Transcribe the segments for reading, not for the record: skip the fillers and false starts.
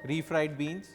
refried beans.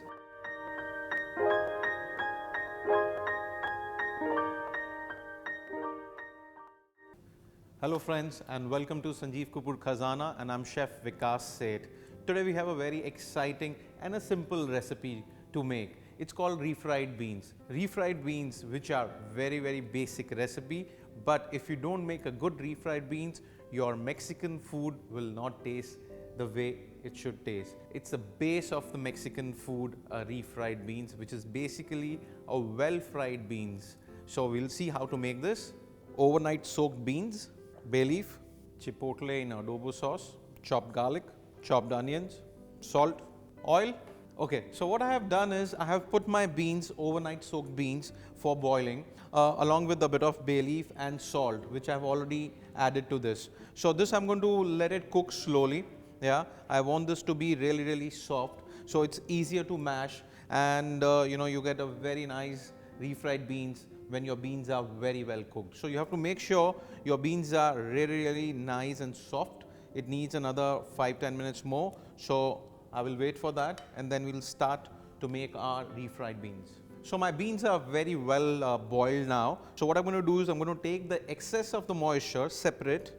Hello friends and welcome to Sanjeev Kapoor Khazana, and I'm Chef Vikas Seth. Today we have a very exciting and a simple recipe to make. It's called refried beans. Refried beans, which are very basic recipe, but if you don't make a good refried beans, your Mexican food will not taste the way it should taste. It's the base of the Mexican food, refried beans, which is basically a well fried beans. So we'll see how to make this. Overnight soaked beans, bay leaf, chipotle in adobo sauce, chopped garlic, chopped onions, salt, oil. Okay, so what I have done is I have put my beans, overnight soaked beans, for boiling, along with a bit of bay leaf and salt, which I have already added to this. So this I'm going to let it cook slowly. Yeah, I want this to be really soft, so it's easier to mash, and you get a very nice refried beans when your beans are very well cooked. So you have to make sure your beans are really nice and soft. It needs another 5-10 minutes more. So I will wait for that, and then we'll start to make our refried beans. So my beans are very well boiled now. So what I'm going to do is I'm going to take the excess of the moisture, separate,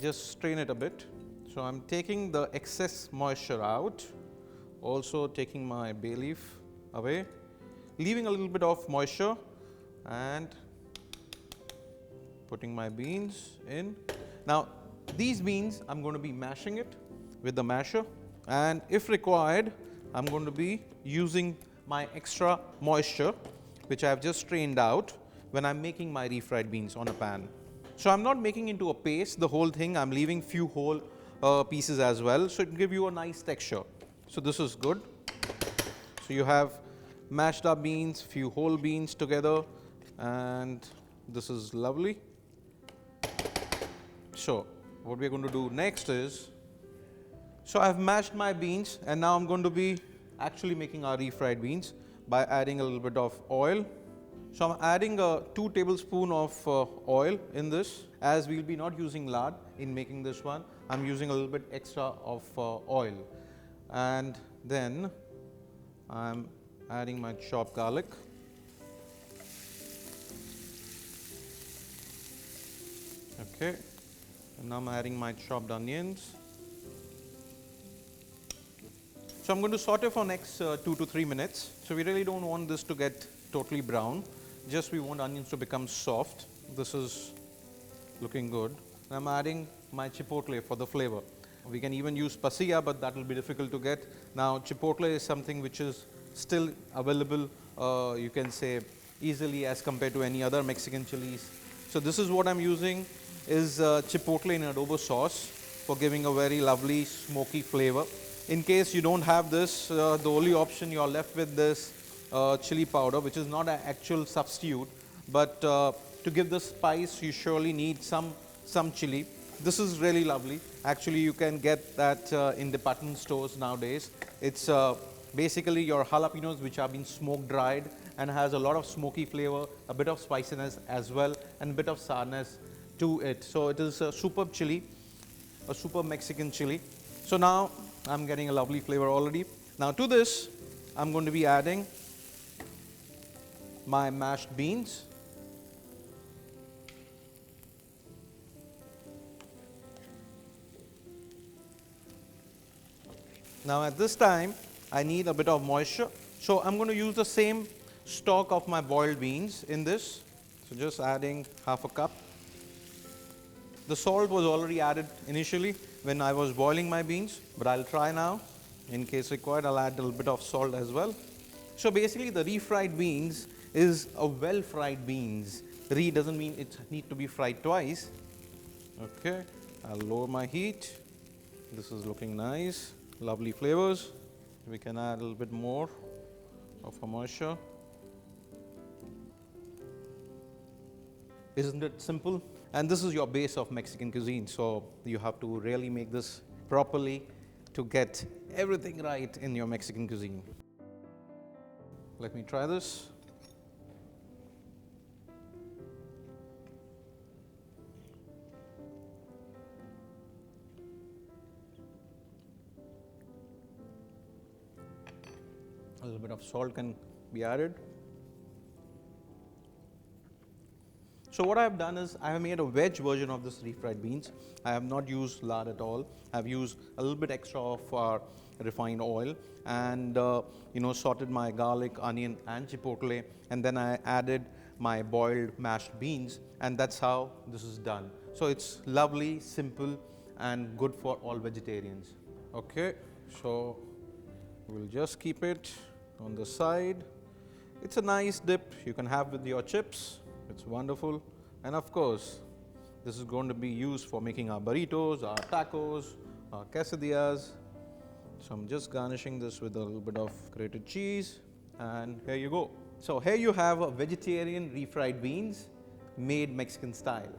just strain it a bit. So I'm taking the excess moisture out, also taking my bay leaf away, leaving a little bit of moisture, and putting my beans in. Now these beans I'm going to be mashing it with the masher, and if required I'm going to be using my extra moisture which I have just strained out when I'm making my refried beans on a pan. So I'm not making into a paste the whole thing, I'm leaving few whole pieces as well, so it will give you a nice texture. So this is good. So you have mashed up beans, few whole beans together, and this is lovely. So what we're going to do next is, so I've mashed my beans, and now I'm going to be actually making our refried beans by adding a little bit of oil. So I'm adding 2 tablespoons of oil in this, as we'll be not using lard in making this one. I'm using a little bit extra of oil, and then I'm adding my chopped garlic. Okay, and now I'm adding my chopped onions. So I'm going to saute for next 2 to 3 minutes. So we really don't want this to get totally brown. Just we want onions to become soft. This is looking good. And I'm adding my chipotle for the flavor. We can even use pasilla, but that will be difficult to get. Now chipotle is something which is still available, you can say, easily as compared to any other Mexican chilies. So this is what I'm using, is chipotle in adobo sauce for giving a very lovely smoky flavor. In case you don't have this, the only option you are left with this chili powder, which is not an actual substitute, but to give the spice you surely need some chili. This is really lovely. Actually you can get that in department stores nowadays. It's basically your jalapenos which have been smoke dried and has a lot of smoky flavor, a bit of spiciness as well, and a bit of sourness to it. So it is a superb chili, a super Mexican chili. So now I'm getting a lovely flavor already. Now to this I'm going to be adding my mashed beans. Now at this time I need a bit of moisture, so I'm going to use the same stock of my boiled beans in this. So just adding half a cup. The salt was already added initially when I was boiling my beans, but I'll try now. In case required, I'll add a little bit of salt as well. So basically the refried beans is a well fried beans. Re doesn't mean it need to be fried twice. Okay, I'll lower my heat. This is looking nice, lovely flavors. We can add a little bit more of a moisture. Isn't it simple? And this is your base of Mexican cuisine, so you have to really make this properly to get everything right in your Mexican cuisine. Let me try this. A little bit of salt can be added. So what I have done is I have made a veg version of this refried beans. I have not used lard at all. I have used a little bit extra of our refined oil and sauteed my garlic, onion and chipotle, and then I added my boiled mashed beans, and that's how this is done. So it's lovely, simple and good for all vegetarians. Okay, so we'll just keep it on the side. It's a nice dip you can have with your chips. It's wonderful. And of course, this is going to be used for making our burritos, our tacos, our quesadillas. So I'm just garnishing this with a little bit of grated cheese, and here you go. So here you have a vegetarian refried beans made Mexican style.